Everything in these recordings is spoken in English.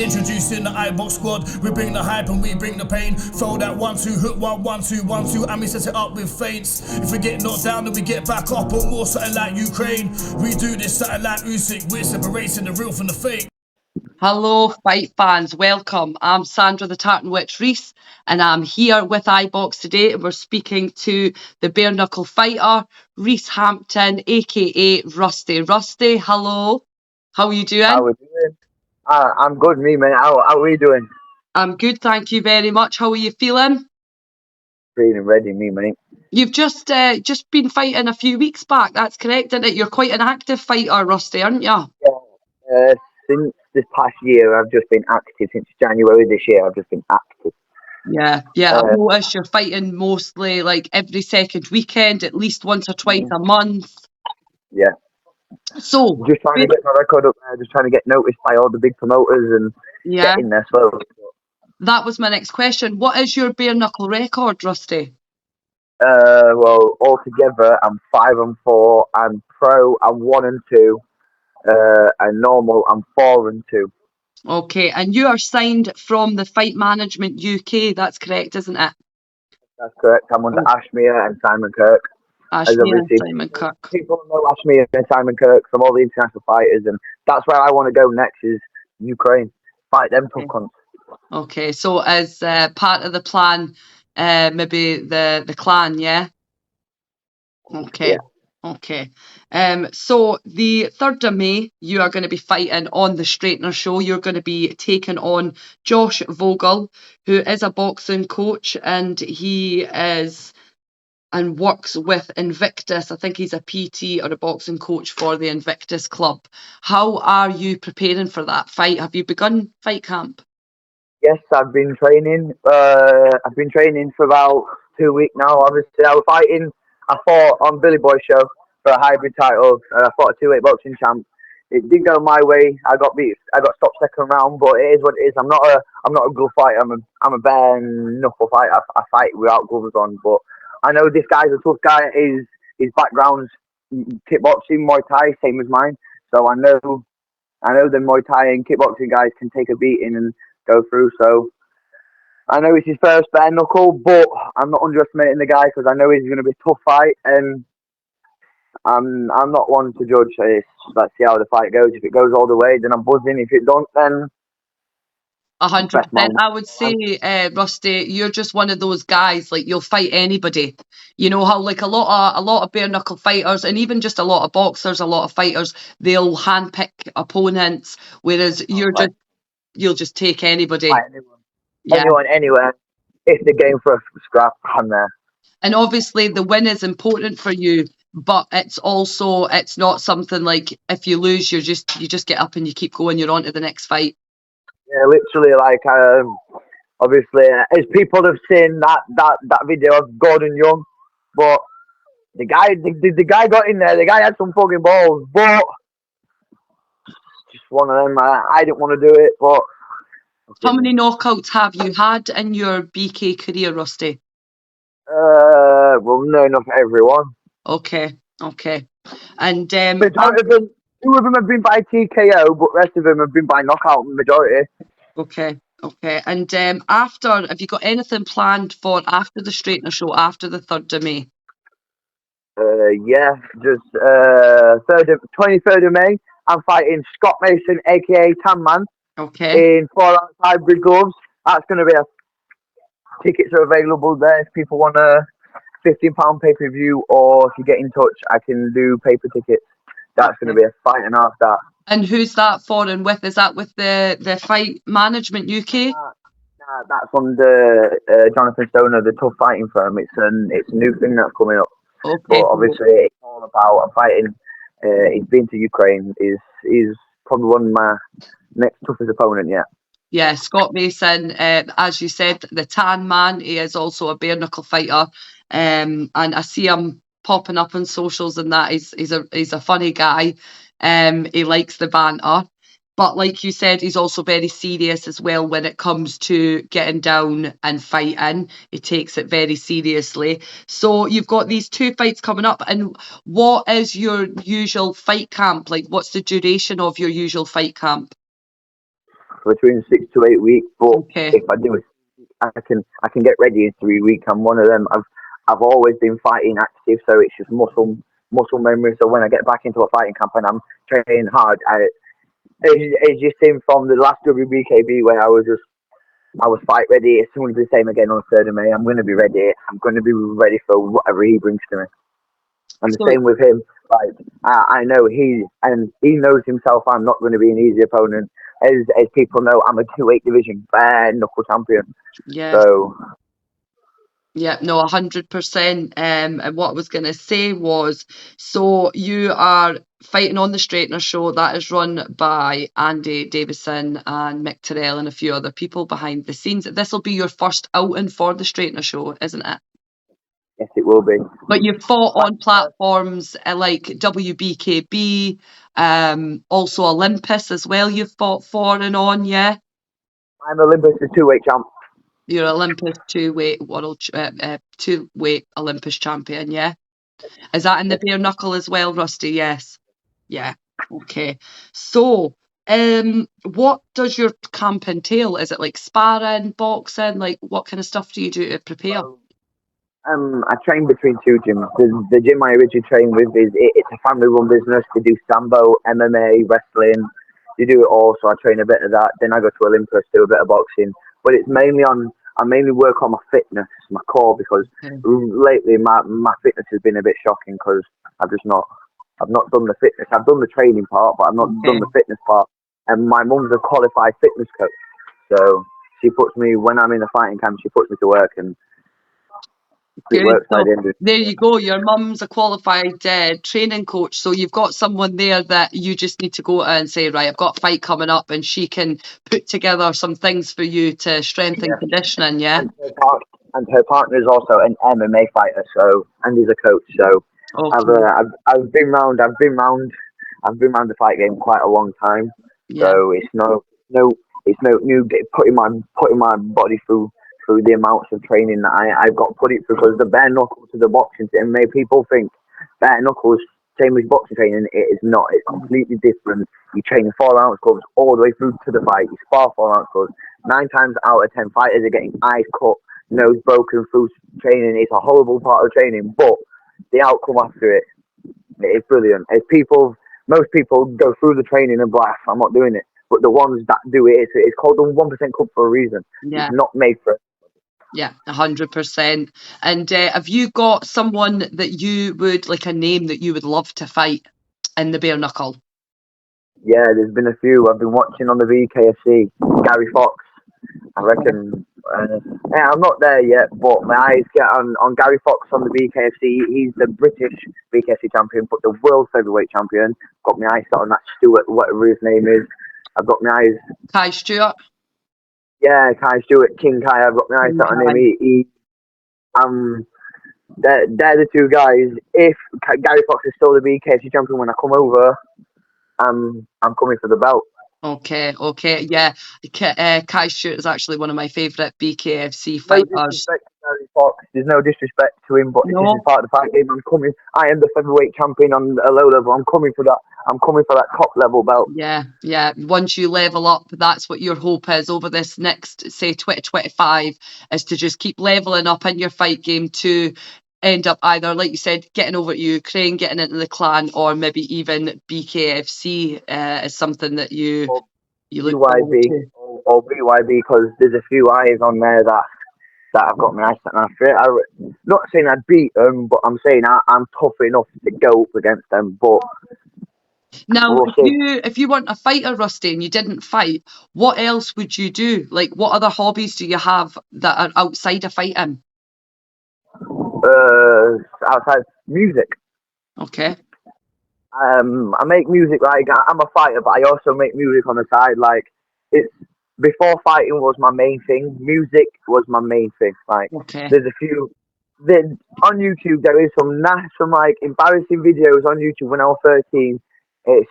Introducing the iBox squad. We bring the hype and we bring the pain. Throw that 1-2 hook, 1-1-2-1-2, and we set it up with feints. If we get knocked down, then we get back up, or more something like Ukraine. We do this something like Usyk. We're separating the real from the fake. Hello, fight fans. Welcome. I'm Sandra the Tartan Witch Rhys, and I'm here with iBox today, and we're speaking to the bare knuckle fighter, Rhys Hampton, aka Rusty. Rusty, hello. How are you doing? How are we doing? I'm good, me, mate. How are we doing? I'm good, thank you very much. How are you feeling? Feeling ready, me, mate. You've just been fighting a few weeks back. That's correct, isn't it? You're quite an active fighter, Rusty, aren't you? Yeah. Since this past year, I've just been active. Since January this year, I've just been active. Yeah. I've noticed you're fighting mostly like every second weekend, at least once or twice a month. Yeah. So just trying to get my record up there, just trying to get noticed by all the big promoters and get in there. So that was my next question. What is your bare knuckle record, Rusty? Well, altogether, I'm 5-4. I'm pro, I'm 1-2. And normal, I'm 4-2. Okay, and you are signed from the Fight Management UK. That's correct, isn't it? That's correct. I'm under Ashmere and Simon Kirk. Ashmere and Simon Kirk. People know Ashmere and Simon Kirk from all the international fighters, and that's where I want to go next is Ukraine. Fight them tough cunts. Okay, so as part of the plan, maybe the Klan, yeah? Okay. Yeah. Okay. So the 3rd of May, you are going to be fighting on the Straightener Show. You're going to be taking on Josh Vogel, who is a boxing coach, and he is and works with Invictus. I think he's a PT or a boxing coach for the Invictus Club. How are you preparing for that fight? Have you begun fight camp? Yes, I've been training. I've been training for about 2 weeks now. Obviously, I fought on Billy Boy's show for a hybrid title. I fought a 2-weight boxing champ. It didn't go my way. I got beat. I got stopped second round, but it is what it is. I'm not a glove fighter. I'm a bare knuckle fighter. I fight without gloves on. But I know this guy's a tough guy. His background's kickboxing, Muay Thai, same as mine. So I know the Muay Thai and kickboxing guys can take a beating and go through. So I know it's his first bare knuckle, but I'm not underestimating the guy because I know he's going to be a tough fight, and I'm not one to judge. Let's see how the fight goes. If it goes all the way, then I'm buzzing. If it don't, then 100%. I would say, Rusty, you're just one of those guys. Like you'll fight anybody. You know how like a lot of bare knuckle fighters, and even just a lot of boxers, a lot of fighters, they'll handpick opponents, whereas you'll just take anybody. Anyone, anywhere. If they're game for a scrap, I'm there. And obviously the win is important for you, but it's not something like if you lose, you just get up and you keep going. You're on to the next fight. Yeah, literally. Like obviously, as people have seen that video of Gordon Young, but the guy got in there. The guy had some fucking balls, but just one of them. I didn't want to do it, but. How many knockouts have you had in your BK career, Rusty? Well, no, not for everyone. Okay. And 2 of them have been by TKO, but the rest of them have been by knockout, majority. Okay. And have you got anything planned for after the Straightener Show, after the 3rd of May? Yeah, just 23rd of May, I'm fighting Scott Mason, aka Tan Man. Okay. In 4-ounce hybrid gloves. That's going to be tickets are available there if people want a £15 pay-per-view, or if you get in touch, I can do paper tickets. That's going to be a fight and half that. And who's that for and with? Is that with the Fight Management UK? Nah, that's on the Jonathan Stoner, the tough fighting firm. It's a new thing that's coming up. Okay. But obviously, it's all about fighting. He's been to Ukraine. He's probably one of my next toughest opponent yet. Yeah, Scott Mason, as you said, the Tan Man. He is also a bare knuckle fighter, and I see him popping up on socials and that. He's a funny guy. He likes the banter, but like you said, he's also very serious as well when it comes to getting down and fighting. He takes it very seriously. So you've got these 2 fights coming up, and what is your usual fight camp? Like, what's the duration of your usual fight camp? between 6 to 8 weeks. But Okay. if I do it, I can get ready in 3 weeks. I'm one of them. I've always been fighting active, so it's just muscle memory. So when I get back into a fighting camp and I'm training hard, it's just in from the last WBKB where I was fight ready. It's going to be the same again on 3rd of May. I'm going to be ready. I'm going to be ready for whatever he brings to me. And the same with him. Like I know he knows himself. I'm not going to be an easy opponent. As people know, I'm a 2-weight division Bare Knuckle Champion. Yeah. So. Yeah, no, 100%. And what I was going to say was, so you are fighting on the Straightener show that is run by Andy Davison and Mick Terrell and a few other people behind the scenes. This will be your first outing for the Straightener show, isn't it? Yes, it will be. But you've fought on platforms like WBKB, also Olympus as well. You've fought for and on, yeah. I'm Olympus, the 2-weight champ. You're Olympus 2-weight world, 2-weight Olympus champion, yeah. Is that in the bare knuckle as well, Rusty? Yes. Yeah. Okay. So, what does your camp entail? Is it like sparring, boxing? Like, what kind of stuff do you do to prepare? I train between 2 gyms. The gym I originally trained with it's a family-run business. They do sambo, MMA, wrestling. They do it all. So I train a bit of that. Then I go to Olympus, do a bit of boxing. But it's mainly I mainly work on my fitness, my core, because lately my fitness has been a bit shocking because I've not done the fitness. I've done the training part, but I've not done the fitness part. And my mum's a qualified fitness coach, so she puts me when I'm in a fighting camp. She puts me to work, and it works by the end of it. There you go. Your mum's a qualified training coach, so you've got someone there that you just need to go to and say, right, I've got a fight coming up, and she can put together some things for you to strengthen conditioning. Yeah. And her partner is also an MMA fighter, so and he's a coach. So I've been round the fight game quite a long time. Yeah. So it's no new putting my body through the amounts of training that I've got put it through, because the bare knuckle to the boxing, and many people think bare knuckles same as boxing training. It is not. It's completely different. You train 4-ounce gloves all the way through to the fight. You spar 4-ounce gloves. 9 times out of 10 fighters are getting eyes cut, nose broken through training. It's a horrible part of training, but the outcome after it is brilliant. Most people go through the training and blast, I'm not doing it. But the ones that do it, it's called the 1% club for a reason. Yeah. It's not made for it. Yeah, 100%. And have you got someone that you would, like a name that you would love to fight in the bare knuckle? Yeah, there's been a few. I've been watching on the BKFC. Gary Fox, I reckon. I'm not there yet, but my eyes get on Gary Fox on the BKFC. He's the British BKFC champion, but the world heavyweight champion. Got my eyes set on that Stewart, whatever his name is. I've got my eyes. Kai Stewart. Yeah, Kai Stewart, King Kai. I've got my eyes set on him. They're the two guys. If Gary Fox is still the BKFC champion when I come over, I'm coming for the belt. Okay, yeah. Kai Stewart is actually one of my favourite BKFC fighters. No disrespect to Gary Fox. There's no disrespect to him, but this is part of the fight game. I'm coming. I am the featherweight champion on a low level. I'm coming for that. I'm coming for that top level belt. Yeah. Once you level up, that's what your hope is over this next, say, 2025, is to just keep leveling up in your fight game to end up either, like you said, getting over to Ukraine, getting into the Klan, or maybe even BKFC is something that you look forward to. Or BYB, because there's a few eyes on there that I've got my eyes set on. I'm not saying I'd beat them, but I'm saying I'm tough enough to go up against them. But now, if you weren't a fighter, Rusty, and you didn't fight, what else would you do? Like, what other hobbies do you have that are outside of fighting? Outside music. Okay. I make music. Like, I'm a fighter, but I also make music on the side. Like, it's before fighting was my main thing. Music was my main thing. Like, there's a few. On YouTube, there is some like embarrassing videos on YouTube when I was 13. I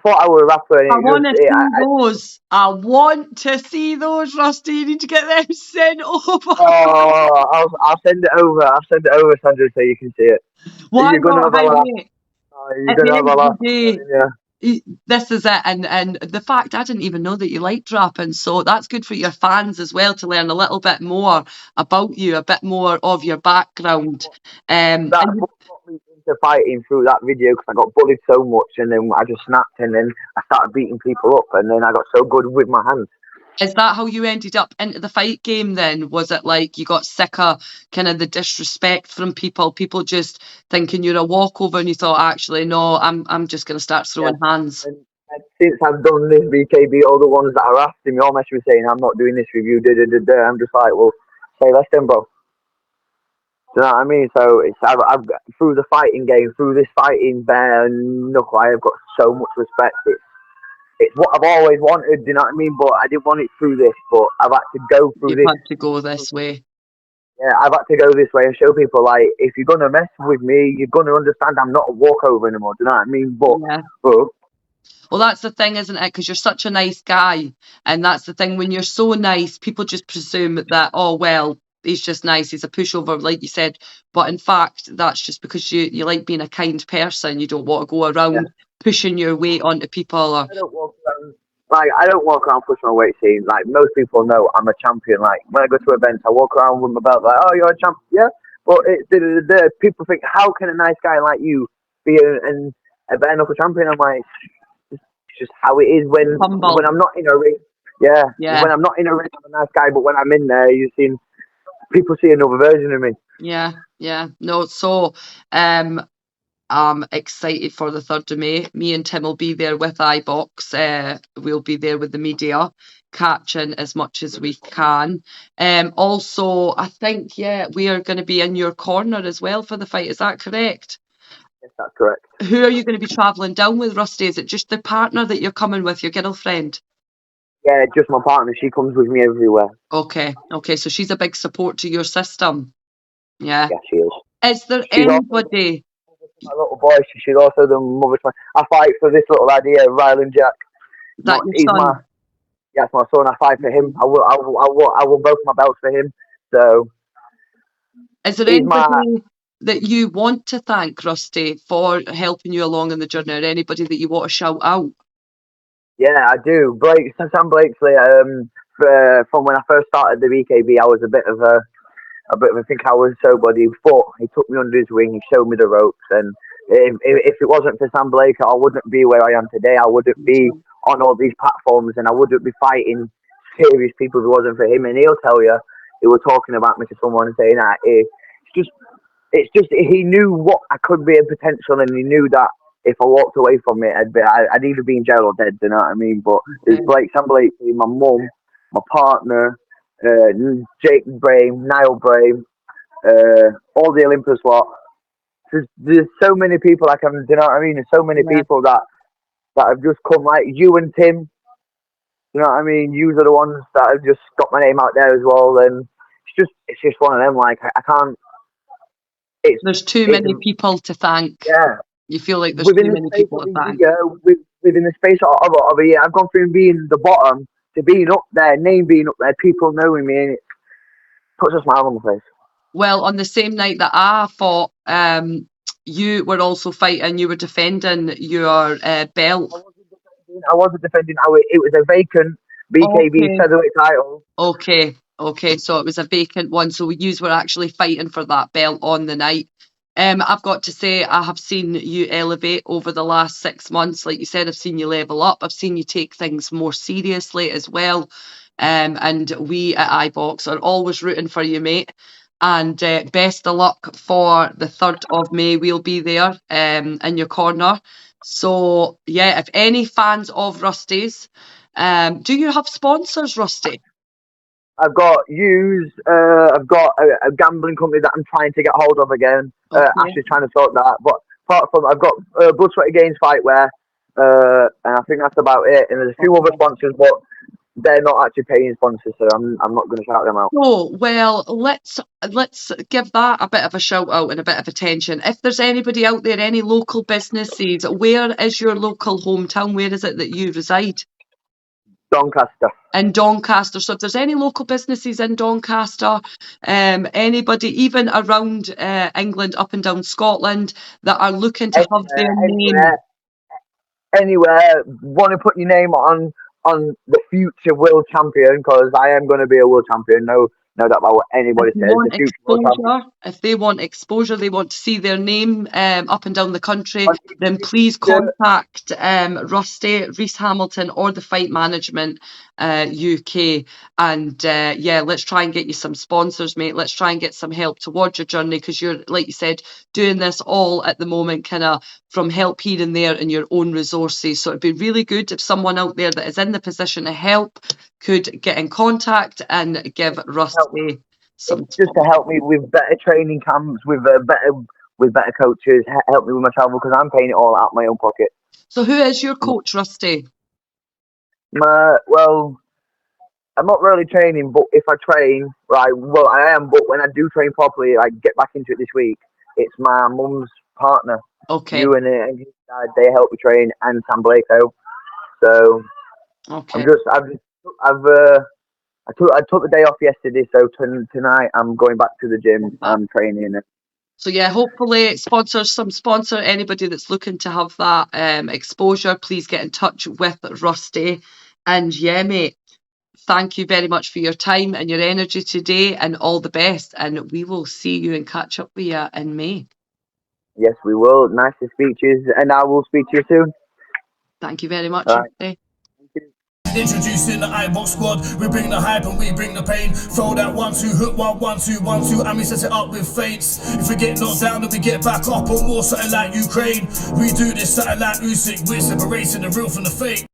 thought I was a rapper. And I want to see those, Rusty. You need to get them sent over. Oh, I'll send it over. Sandra, so you can see it. Why not? You're gonna have a laugh. Yeah. This is it, and the fact I didn't even know that you liked rapping, so that's good for your fans as well to learn a little bit more about you, a bit more of your background. That's And what got me into fighting through that video, because I got bullied so much, and then I just snapped, and then I started beating people up, and then I got so good with my hands. is that how you ended up into the fight game then? Was it like you got sick of kind of the disrespect from people just thinking you're a walkover, and you thought, actually, no, I'm just going to start throwing hands? And since I've done this BKB, all the ones that are after me, all message me saying, I'm not doing this with you, I'm just like, well, say less then, bro. Do you know what I mean? So I've got, through the fighting game, through this fighting bare knuckle, I have got so much respect. It's what I've always wanted. Do you know what I mean? But I didn't want it through this. But I've had to go through You've this. had to go this way. Yeah, I've had to go this way and show people, like, if you're gonna mess with me, you're gonna understand I'm not a walkover anymore. Do you know what I mean? But Well, that's the thing, isn't it? Because you're such a nice guy. And that's the thing, when you're so nice, people just presume that, oh, well, he's just nice. He's a pushover, like you said. But in fact, that's just because you like being a kind person. You don't want to go around pushing your weight onto people. Or I don't walk around pushing my weight. See, like, most people know I'm a champion. Like, when I go to events, I walk around with my belt, like, oh, you're a champ, yeah. But people think, how can a nice guy like you be a bare knuckle champion? I'm like, it's just how it is when I'm not in a ring. Yeah. When I'm not in a ring, I'm a nice guy. But when I'm in there, people see another version of me. Yeah. No, so I'm excited for the 3rd of May. Me and Tim will be there with iBox. We'll be there with the media, catching as much as we can. Also, I think, we are going to be in your corner as well for the fight. Is that correct? Yes, that's correct. Who are you going to be travelling down with, Rusty? Is it just the partner that you're coming with, your girlfriend? Yeah, just my partner. She comes with me everywhere. Okay. So she's a big support to your system. Yeah. Yeah, she is. Is there anybody? My little boy, she's also the mother to I fight for this little lad here, Ryland Jack. That your son? That's my son. I fight for him. I will both my belts for him. So, is there anybody that you want to thank, Rusty, for helping you along in the journey, or anybody that you want to shout out? Yeah, I do. Sam Blakesley. From when I first started the BKB, I was a bit of a I think I was somebody, but he took me under his wing, he showed me the ropes, and if it wasn't for Sam Blake, I wouldn't be where I am today. I wouldn't be on all these platforms, and I wouldn't be fighting serious people if it wasn't for him. And he'll tell you, he was talking about me to someone and saying that it's just he knew what I could be in potential, and he knew that if I walked away from it, I'd either be in jail or dead. Do you know what I mean? But it's Sam Blake, my mum, my partner, Jake Brame, Niall Brame, all the Olympus lot. There's so many people do you know what I mean? There's so many people that have just come, like you and Tim. You know what I mean? You are the ones that have just got my name out there as well. And it's just one of them. Like I can't. There's too many people to thank. Yeah. You feel like there's too many people to thank. Within the space of a year, I've gone from being the bottom to being up there, name being up there, people knowing me, and it puts a smile on my face. Well, on the same night that I fought, you were also fighting. You were defending your belt. I wasn't defending. It was a vacant BKB featherweight title. Okay. So it was a vacant one. So you were actually fighting for that belt on the night. I've got to say, I have seen you elevate over the last 6 months. Like you said, I've seen you level up. I've seen you take things more seriously as well. And we at iBox are always rooting for you, mate. And best of luck for the 3rd of May. We'll be there in your corner. So, if any fans of Rusty's, do you have sponsors, Rusty? I've got I've got a gambling company that I'm trying to get hold of again. Ashley's trying to sort that. But apart from, I've got Blood, Sweat Games Fightwear, and I think that's about it. And there's a few other sponsors, but they're not actually paying sponsors, so I'm not going to shout them out. Oh, well, let's give that a bit of a shout out and a bit of attention. If there's anybody out there, any local businesses, where is your local hometown? Where is it that you reside? Doncaster. In Doncaster. So if there's any local businesses in Doncaster, anybody even around England, up and down Scotland, that are looking to have their name. anywhere, want to put your name on the future world champion, because I am going to be a world champion. No doubt about what anybody If they says. want The future world champion. exposure, if they want exposure, they want to see their name up and down the country, On then please T-shirt, contact Rusty, Rhys Hamilton, or the Fight Management UK. And yeah, let's try and get you some sponsors, mate. Let's try and get some help towards your journey, because you're, like you said, doing this all at the moment, kind of from help here and there in your own resources. So it'd be really good if someone out there that is in the position to help could get in contact and give Rusty some just to help me with better training camps, with better coaches, help me with my travel, because I'm paying it all out of my own pocket. So who is your coach, Rusty? Well, I'm not really training, but if I train, right, well, I am, but when I do train properly, like get back into it this week, it's my mum's partner. Okay. You and his dad, they help me train, and Sam Blako. So Okay. I took the day off yesterday, so tonight I'm going back to the gym. I'm training. So yeah, hopefully sponsor anybody that's looking to have that exposure. Please get in touch with Rusty. And yeah, mate, thank you very much for your time and your energy today, and all the best. And we will see you and catch up with you in May. Yes, we will. Nice to speak to you, and I will speak to you soon. Thank you very much, All right. Rusty. Introducing the iBox squad, we bring the hype and we bring the pain. Throw that 1-2, hook 1-1-2-1-2, and we set it up with feints. If we get knocked down, then we get back up, or more something like Ukraine. We do this something like Usyk, we're separating the real from the fake.